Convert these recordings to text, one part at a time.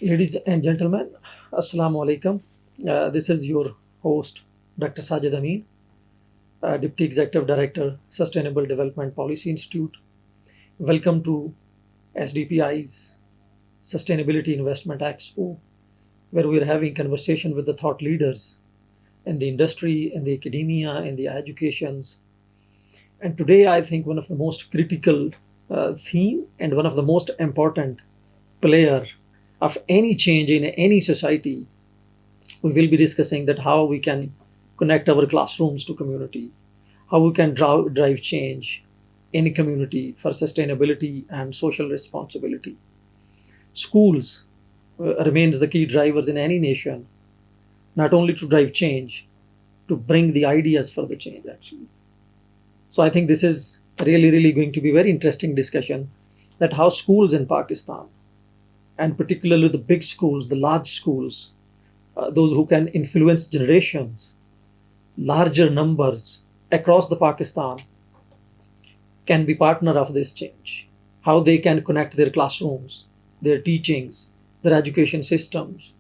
Ladies and gentlemen, Assalamu alaikum. This is your host, Dr. Sajid Amin, Deputy Executive Director, Sustainable Development Policy Institute. Welcome to SDPI's Sustainability Investment Expo, where we're having conversation with the thought leaders in the industry, in the academia, in the educations. And today, I think one of the most critical theme and one of the most important player of any change in any society, we will be discussing that how we can connect our classrooms to community, how we can drive change in a community for sustainability and social responsibility. Schools remains the key drivers in any nation, not only to drive change, to bring the ideas for the change actually. So I think this is really going to be very interesting discussion that how schools in Pakistan, and particularly the big schools, the large schools, those who can influence generations, larger numbers across the Pakistan, can be partner of this change. How they can connect their classrooms, their teachings, their education systems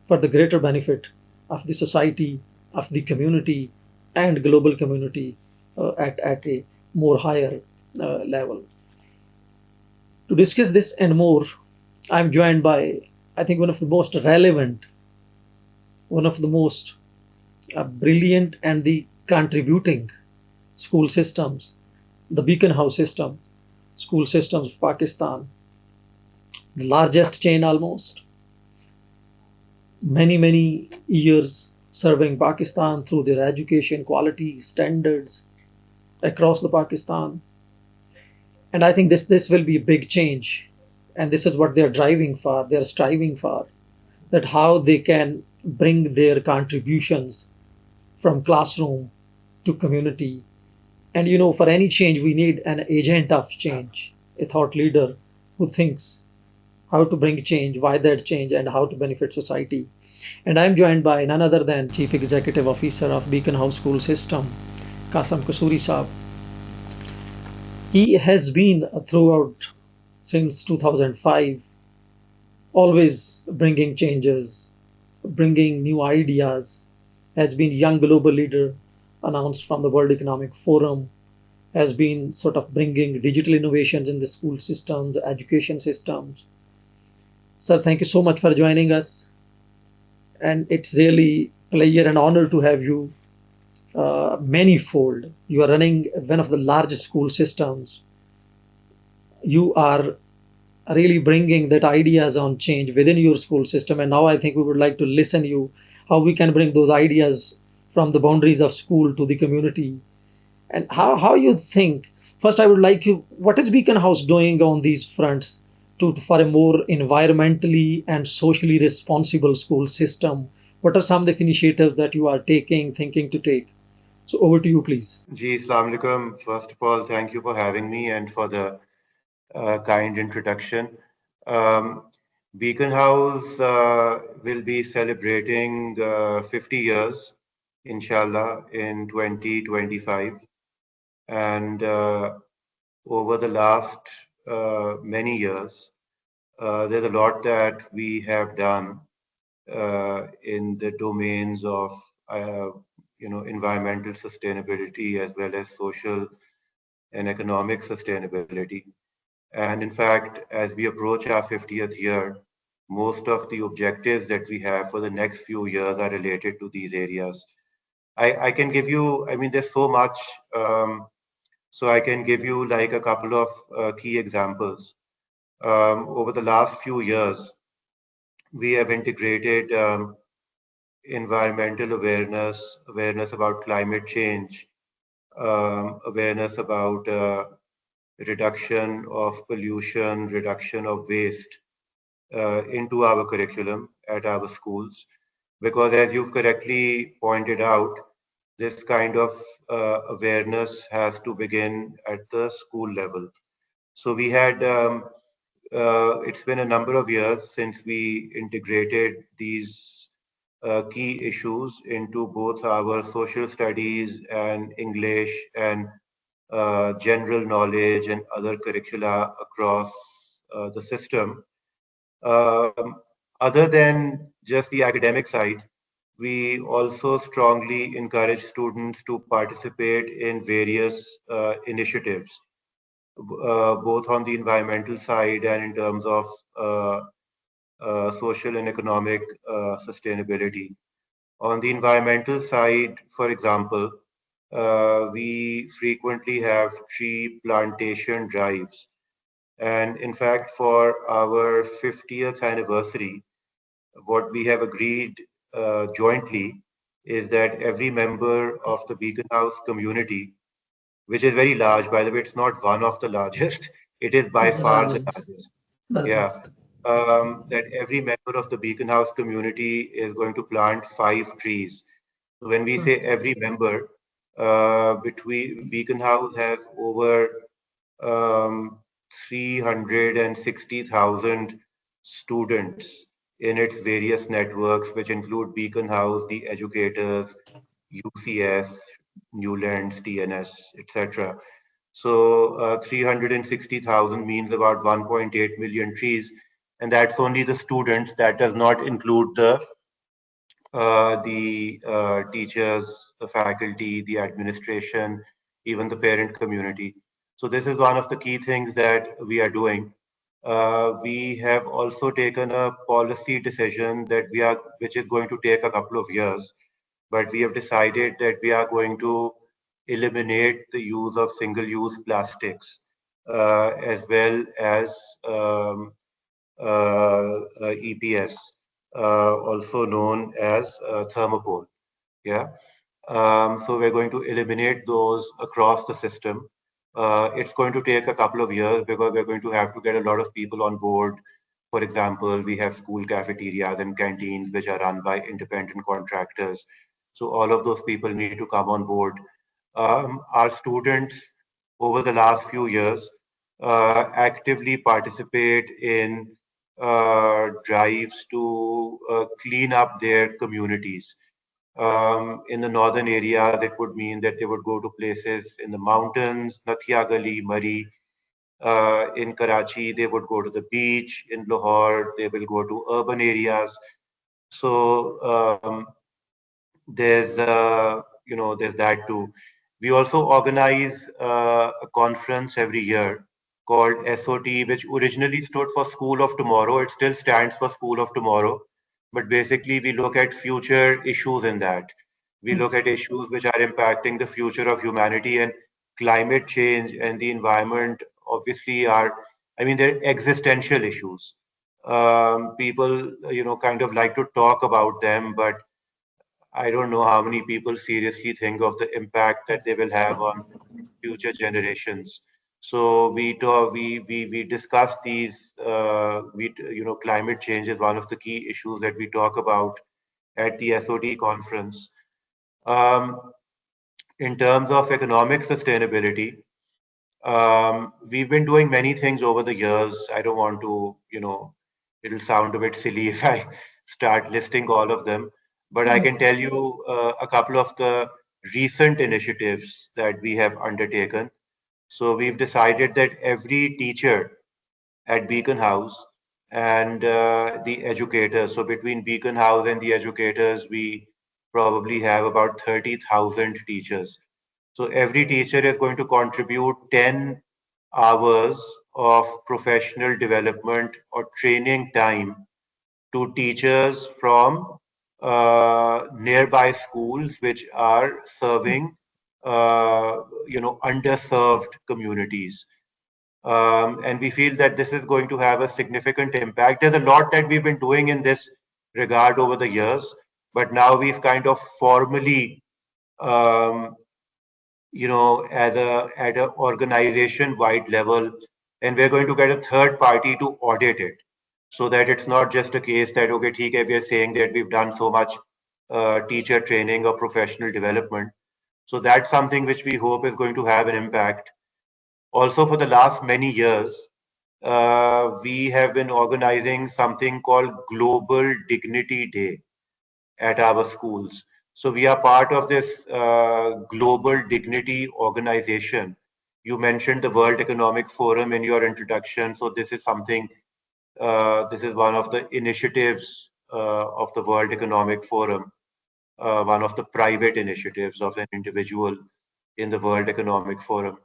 for the greater benefit of the society, of the community, and global community at a more higher level. To discuss this and more, I'm joined by, I think, one of the most relevant, one of the most brilliant, and the contributing school systems, the Beacon House system, school systems of Pakistan, the largest chain almost, many years serving Pakistan through their education quality standards across the Pakistan. And I think this will be a big change. And this is what they're driving for, they're striving for, that how they can bring their contributions from classroom to community. And for any change, we need an agent of change, a thought leader who thinks how to bring change, why that change, and how to benefit society. And I'm joined by none other than Chief Executive Officer of Beacon House School System, Kasam Kasuri Saab. He has been throughout since 2005, always bringing changes, bringing new ideas, has been young global leader announced from the World Economic Forum, has been sort of bringing digital innovations in the school systems, the education systems. Sir, thank you so much for joining us. And it's really a pleasure and honor to have you manifold. You are running one of the largest school systems. You are really bringing that ideas on change within your school system. And now I think we would like to listen you how we can bring those ideas from the boundaries of school to the community. And how you think, first I would like you, what is Beacon House doing on these fronts for a more environmentally and socially responsible school system? What are some of the initiatives that you are thinking to take? So over to you, please. Ji, Assalamu alaikum. First of all, thank you for having me and for the kind introduction. Um, Beacon House will be celebrating 50 years, inshallah, in 2025. And over the last many years, there's a lot that we have done in the domains of environmental sustainability as well as social and economic sustainability. And in fact, as we approach our 50th year, most of the objectives that we have for the next few years are related to these areas. I can give you, I mean, there's so much. So I can give you like a couple of key examples. Over the last few years, we have integrated environmental awareness about climate change, awareness about reduction of pollution, reduction of waste into our curriculum at our schools. Because as you've correctly pointed out, this kind of awareness has to begin at the school level. So we had, it's been a number of years since we integrated these key issues into both our social studies and English and general knowledge and other curricula across the system. Um, Other than just the academic side, we also strongly encourage students to participate in various initiatives, both on the environmental side and in terms of uh, social and economic sustainability. On the environmental side, for example, we frequently have tree plantation drives. And in fact, for our 50th anniversary, what we have agreed jointly is that every member of the Beacon House community, which is very large, by the way, it's not one of the largest, it is by It's the far the largest. largest. Yeah. Largest. That every member of the Beacon House community is going to plant 5 trees. So when we say Right. every member, between Beacon House has over um, 360,000 students in its various networks, which include Beacon House, the educators, UCS, Newlands, TNS, etc. So 360,000 means about 1.8 million trees, and that's only the students. That does not include the teachers, the faculty, the administration, even the parent community. So this is one of the key things that we are doing. We have also taken a policy decision which is going to take a couple of years, but we have decided that we are going to eliminate the use of single-use plastics, as well as EPS, also known as thermopole. Yeah. So we're going to eliminate those across the system. It's going to take a couple of years because we're going to have to get a lot of people on board. For example, we have school cafeterias and canteens which are run by independent contractors. So all of those people need to come on board. Our students over the last few years actively participate in drives to clean up their communities. In the northern areas, it would mean that they would go to places in the mountains, Nathia Gali, Murray. In Karachi, they would go to the beach. In Lahore, they will go to urban areas. So there's that too. We also organize a conference every year called SOT, which originally stood for School of Tomorrow. It still stands for School of Tomorrow, but basically we look at future issues in that. We look Right. at issues which are impacting the future of humanity, and climate change and the environment obviously are, I mean, they're existential issues. People, kind of like to talk about them, but I don't know how many people seriously think of the impact that they will have on future generations. So we discuss these. Climate change is one of the key issues that we talk about at the SOT conference. Um, in terms of economic sustainability, we've been doing many things over the years. I don't want to, it'll sound a bit silly if I start listing all of them, but I No can tell worries. you a couple of the recent initiatives that we have undertaken. So we've decided that every teacher at Beacon House and the educators, so between Beacon House and the educators, we probably have about 30,000 teachers. So every teacher is going to contribute 10 hours of professional development or training time to teachers from nearby schools which are serving, underserved communities. And we feel that this is going to have a significant impact. There's a lot that we've been doing in this regard over the years, but now we've kind of formally um, at a organization wide level, and we're going to get a third party to audit it, so that it's not just a case that okay, theek hai, we are saying that we've done so much teacher training or professional development. So that's something which we hope is going to have an impact. Also, for the last many years, we have been organizing something called Global Dignity Day at our schools. So we are part of this global dignity organization. You mentioned the World Economic Forum in your introduction. So this is something This is one of the initiatives of the World Economic Forum, one of the private initiatives of an individual in the World Economic Forum.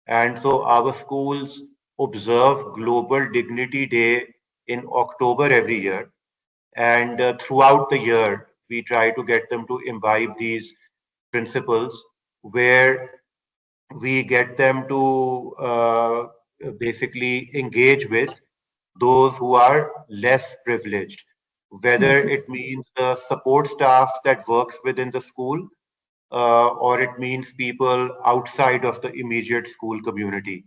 And so our schools observe Global Dignity Day in October every year. And throughout the year, we try to get them to imbibe these principles where we get them to basically engage with those who are less privileged, whether Okay. it means the support staff that works within the school or it means people outside of the immediate school community.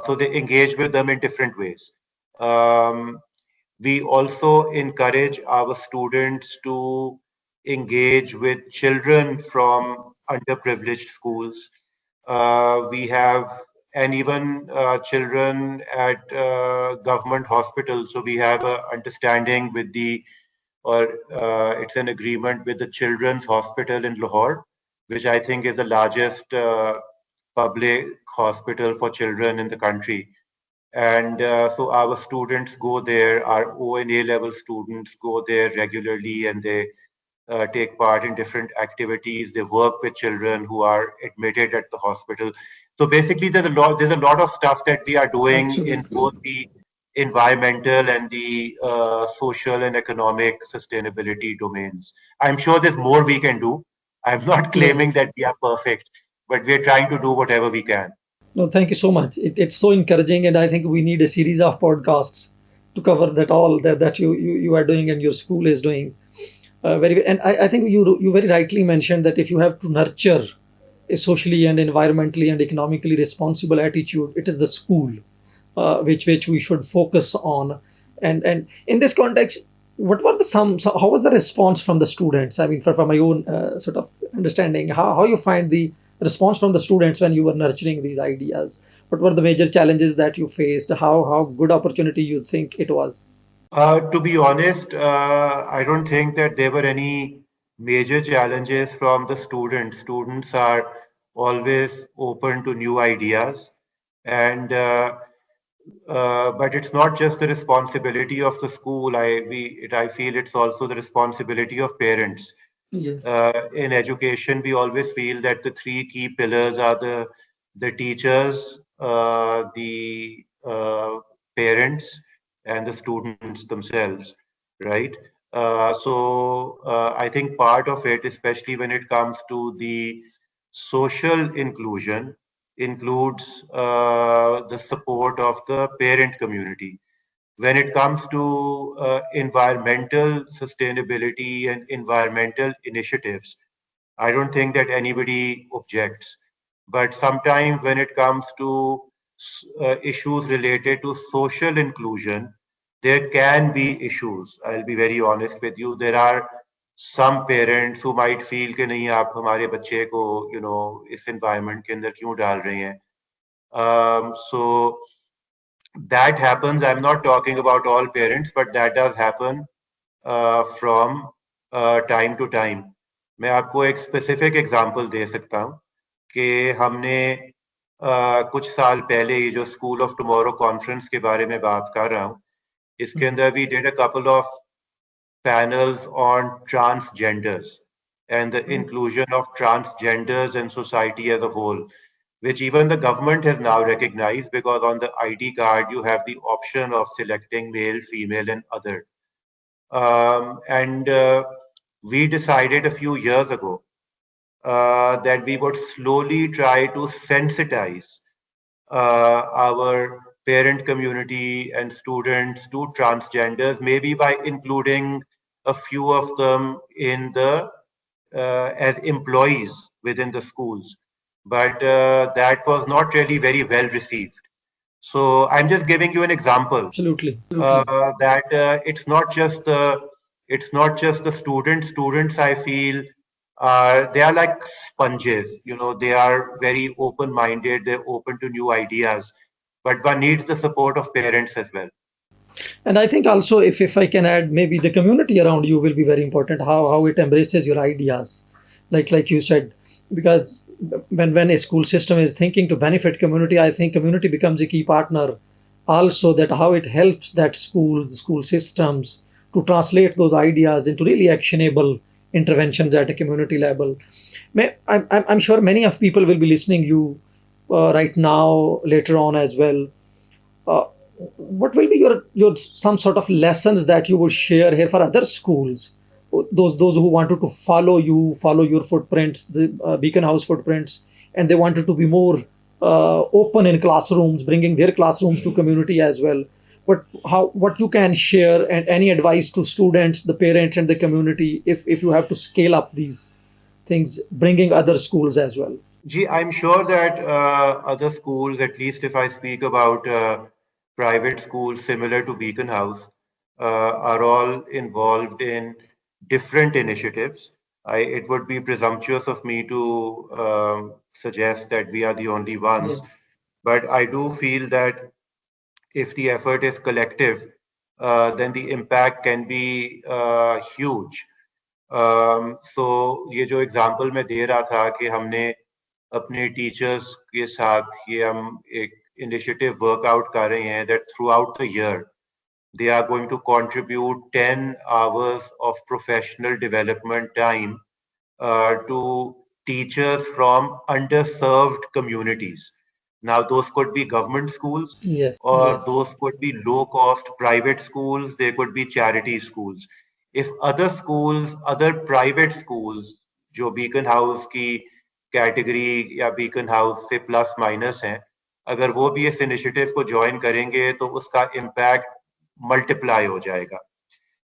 So they engage with them in different ways. Um, we also encourage our students to engage with children from underprivileged schools. We have, and even children at government hospitals. So we have an understanding with or it's an agreement with the Children's Hospital in Lahore, which I think is the largest public hospital for children in the country. And so our students go there, our ONA level students go there regularly and they take part in different activities. They work with children who are admitted at the hospital. So basically, there's a lot of stuff that we are doing in Absolutely. both the environmental and the social and economic sustainability domains. I'm sure there's more we can do. I'm not Yeah. claiming that we are perfect, but we're trying to do whatever we can. No, thank you so much. It's so encouraging, and I think we need a series of podcasts to cover that all that you are doing and your school is doing. Very, and I think you very rightly mentioned that if you have to nurture a socially and environmentally and economically responsible attitude, it is the school which we should focus on. And in this context, what were the some how was the response from the students? I mean, for my own sort of understanding, how you find the response from the students when you were nurturing these ideas? What were the major challenges that you faced? How good opportunity you think it was? To be honest, I don't think that there were any major challenges from the students. Students are always open to new ideas, and but it's not just the responsibility of the school. I feel it's also the responsibility of parents. Yes. In education, we always feel that the three key pillars are the teachers, the parents, and the students themselves, right? I think part of it, especially when it comes to the social inclusion, includes the support of the parent community. When it comes to environmental sustainability and environmental initiatives, I don't think that anybody objects. But sometimes when it comes to issues related to social inclusion, there can be issues. I'll be very honest with you. There are some parents who might feel कि नहीं आप हमारे बच्चे को इस environment के अंदर क्यों डाल रहे हैं. So that happens. I'm not talking about all parents, but that does happen from time to time. मैं आपको एक स्पेसिफिक एग्जांपल दे सकता हूँ कि हमने कुछ साल पहले ये जो स्कूल ऑफ टुमारो कॉन्फ्रेंस के बारे में बात कर रहा हूँ इसके अंदर we did a couple of panels on transgenders and the inclusion of transgenders in society as a whole, which even the government has now recognized because on the ID card you have the option of selecting male, female, and other. And we decided a few years ago that we would slowly try to sensitize our parent community and students to transgenders, maybe by including a few of them in the as employees within the schools. But that was not really very well received. So I'm just giving you an example Absolutely. that it's not just the students. Students, I feel, they are like sponges. They are very open-minded. They're open to new ideas, but one needs the support of parents as well. And I think also, if I can add, maybe the community around you will be very important. How it embraces your ideas, like you said, because when a school system is thinking to benefit community, I think community becomes a key partner also that how it helps that the school systems to translate those ideas into really actionable interventions at a community level. I'm sure many of people will be listening you right now, later on as well. Uh, what will be your some sort of lessons that you would share here for other schools, those who wanted to follow your footprints, the Beacon House footprints, and they wanted to be more open in classrooms, bringing their classrooms to community as well. What you can share, and any advice to students, the parents, and the community, if you have to scale up these things, bringing other schools as well. Gee, I'm sure that other schools, at least if I speak about private schools similar to Beacon House, are all involved in different initiatives. It would be presumptuous of me to suggest that we are the only ones, Yeah. but I do feel that if the effort is collective, then the impact can be huge. सो ये जो example मैं दे रहा था कि हमने अपने teachers के साथ ये हम एक इनिशिएटिव वर्कआउट कर रहे हैं that through out the year they are going to contribute 10 hours of professional development time to teachers from underserved communities. Now, those could be government schools, Yes. or Yes. those could be low cost private schools, they could be charity schools. If other schools, other private schools, जो Beacon House की category या Beacon House से plus minus हैं, अगर वो भी इस initiative को ज्वाइन करेंगे तो उसका इम्पैक्ट मल्टीप्लाई हो जाएगा.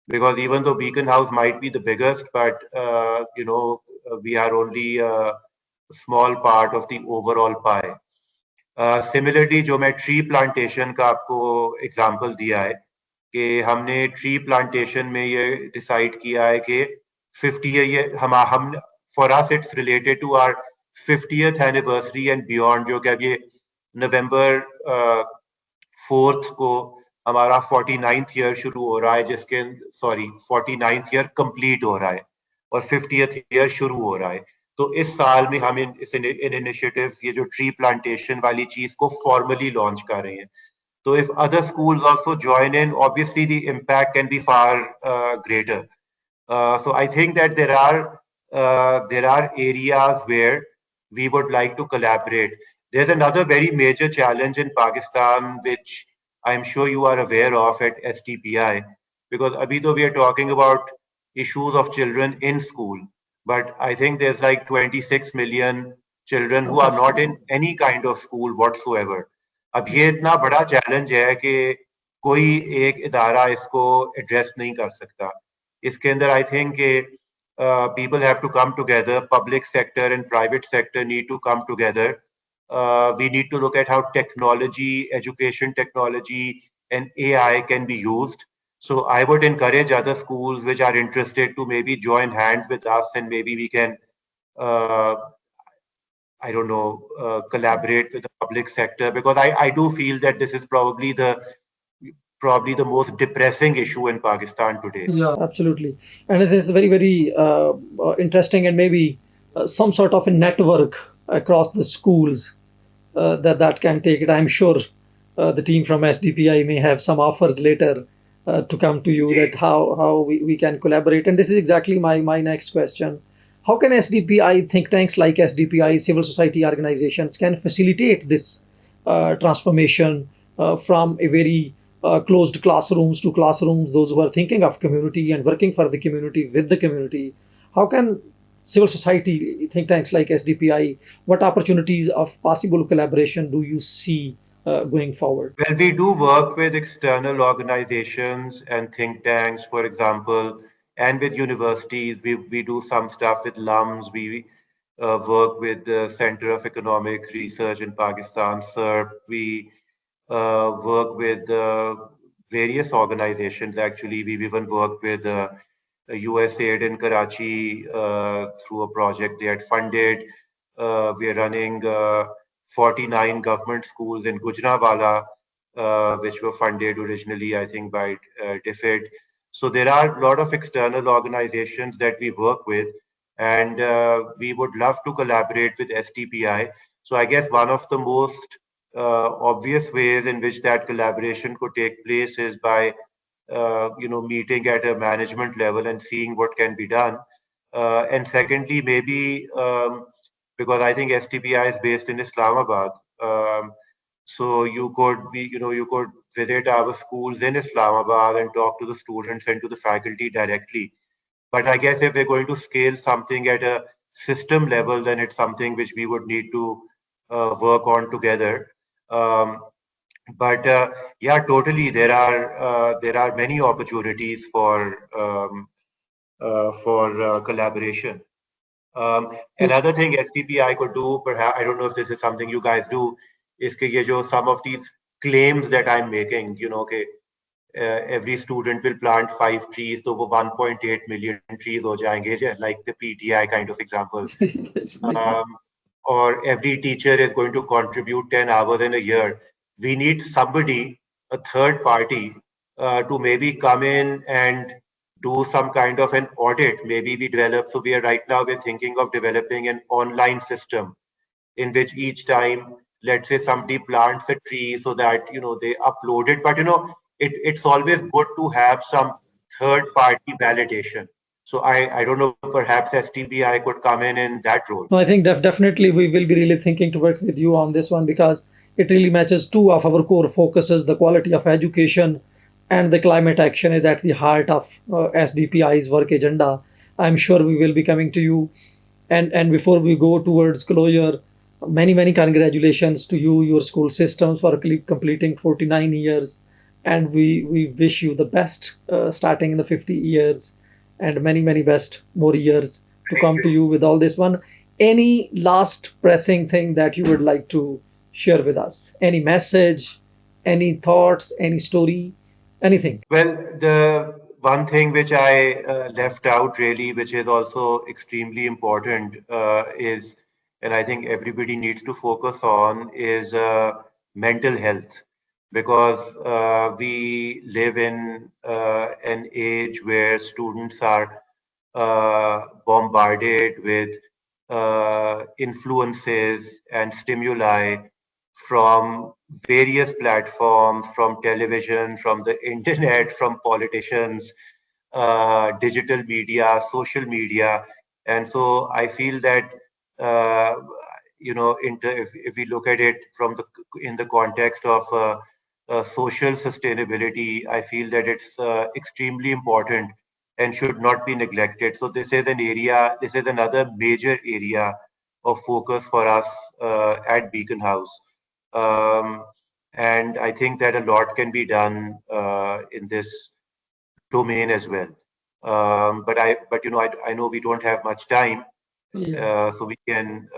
Because even though Beacon House might be the biggest, but we are only a small part of the overall pie. Similarly, जो मैं ट्री प्लांटेशन का आपको एग्जांपल दिया है कि हमने ट्री प्लांटेशन में ये डिसाइड किया है कि 50 ये हम for us it's related to our 50th anniversary and beyond जो कि अब ये नवंबर 4th को हमारा 49th ईयर शुरू हो रहा है जिसके 49th ईयर कंप्लीट हो रहा है और 50th ईयर शुरू हो रहा है. तो इस साल में हम इस इनिशिएटिव ये जो ट्री प्लांटेशन वाली चीज को फॉर्मली लॉन्च कर रहे हैं. So if other schools also join in, obviously the impact can be far greater. So I think that there are areas where we would like to collaborate. There's another very major challenge in Pakistan, which I'm sure you are aware of at STPI, because abhi to we are talking about issues of children in school, but I think there's like 26 million children who are not in any kind of school whatsoever. अब ये इतना बड़ा challenge है कि कोई एक इदारा इसको एड्रेस नहीं कर सकता. इसके अंदर I think people have to come together. Public sector and private sector need to come together. We need to look at how technology, education technology, and AI can be used. So I would encourage other schools which are interested to maybe join hands with us, and maybe we can, I don't know, collaborate with the public sector, because I do feel that this is probably the most depressing issue in Pakistan today. Yeah, absolutely. And it is very, very interesting, and maybe some sort of a network across the schools that can take it. I'm sure the team from SDPI may have some offers later to come to you, that how we can collaborate. And this is exactly my next question. How can SDPI, think tanks like SDPI, civil society organizations, can facilitate this transformation from a very closed classrooms to classrooms, those who are thinking of community and working for the community, with the community? How can civil society, think tanks like SDPI, what opportunities of possible collaboration do you see going forward? Well, we do work with external organizations and think tanks, for example, and with universities. We do some stuff with LUMS. We work with the Center of Economic Research in Pakistan, SERP. We work with various organizations, actually. We've even worked with USAID in Karachi through a project they had funded. We are running 49 government schools in Gujranwala, which were funded originally, I think, by DFID. So there are a lot of external organizations that we work with, and we would love to collaborate with STPI. So I guess one of the most obvious ways in which that collaboration could take place is by meeting at a management level and seeing what can be done. And secondly, maybe because I think STPI is based in Islamabad, so you could visit our schools in Islamabad and talk to the students and to the faculty directly. But I guess if we're going to scale something at a system level, then it's something which we would need to work on together. Um, but yeah, totally, there are many opportunities for collaboration. Yes. Another thing STPI could do, perhaps I don't know if this is something you guys do, is कि ये जो some of these claims that I'm making, okay, every student will plant 5 trees, so वो 1.8 million trees हो जाएंगे, like the PTI kind of example. Yes, Um, or every teacher is going to contribute 10 hours in a year. We need somebody, a third party, to maybe come in and do some kind of an audit. Maybe we develop, so we are right now, we're thinking of developing an online system in which each time, let's say somebody plants a tree so that, they upload it. But, it's always good to have some third party validation. So I don't know, perhaps STBI could come in that role. No, I think definitely we will be really thinking to work with you on this one because it really matches two of our core focuses: the quality of education and the climate action is at the heart of SDPI's work agenda. I'm sure we will be coming to you. And before we go towards closure, many congratulations to you, your school systems for completing 49 years, and we wish you the best starting in the 50 years, and many best more years to Thank come to you. you with all this one. Any last pressing thing that you would like to share with us? Any message, any thoughts, any story, anything? Well, the one thing which I left out really, which is also extremely important, and I think everybody needs to focus on, is mental health. Because we live in an age where students are bombarded with influences and stimuli from various platforms, from television, from the internet, from politicians, digital media, social media. And so I feel that, uh, if we look at it in the context of social sustainability, I feel that it's extremely important and should not be neglected. So this is another major area of focus for us at Beacon House. Um, and I think that a lot can be done in this domain as well. But I know we don't have much time, Yeah. so we can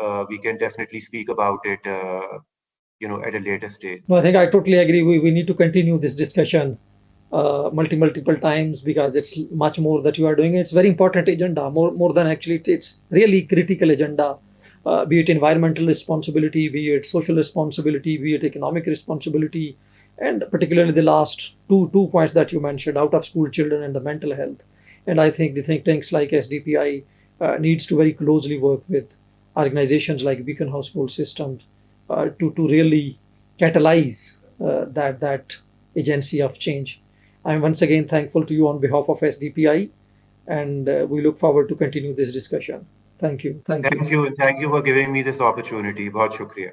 definitely speak about it, at a later stage. No, I think I totally agree. We need to continue this discussion multiple times because it's much more that you are doing. It's very important agenda, more than actually it's really critical agenda. Be it environmental responsibility, be it social responsibility, be it economic responsibility, and particularly the last two points that you mentioned: out of school children and the mental health. And I think the think tanks like SDPI needs to very closely work with organizations like Beacon House School Systems to really catalyze that agency of change. I'm once again thankful to you on behalf of SDPI, and we look forward to continue this discussion. Thank you. Thank you. Thank you, and thank you for giving me this opportunity. Bahut shukriya.